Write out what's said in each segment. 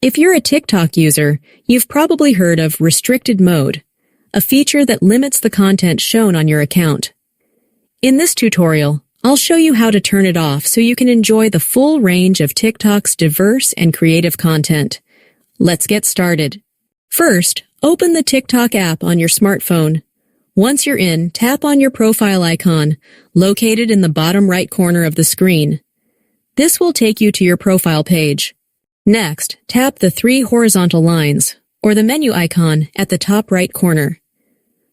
If you're a TikTok user, you've probably heard of restricted mode, a feature that limits the content shown on your account. In this tutorial, I'll show you how to turn it off so you can enjoy the full range of TikTok's diverse and creative content. Let's get started. First, open the TikTok app on your smartphone. Once you're in, tap on your profile icon, located in the bottom right corner of the screen. This will take you to your profile page. Next, tap the three horizontal lines, or the menu icon at the top right corner.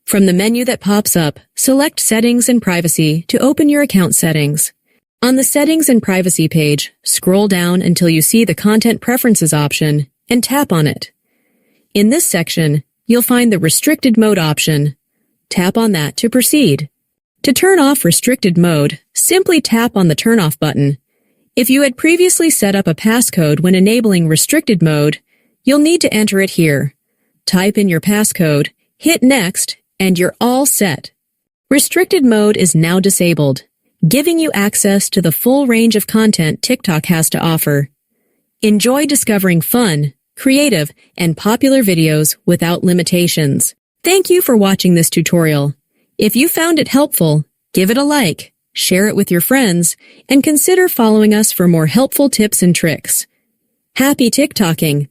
From the menu that pops up, select Settings and Privacy to open your account settings. On the Settings and Privacy page, scroll down until you see the Content Preferences option and tap on it. In this section, you'll find the Restricted Mode option. Tap on that to proceed. To turn off restricted mode, simply tap on the Turn Off button. If you had previously set up a passcode when enabling restricted mode, you'll need to enter it here. Type in your passcode, hit Next, and you're all set. Restricted mode is now disabled, giving you access to the full range of content TikTok has to offer. Enjoy discovering fun, creative, and popular videos without limitations. Thank you for watching this tutorial. If you found it helpful, give it a like, share it with your friends, and consider following us for more helpful tips and tricks. Happy TikToking!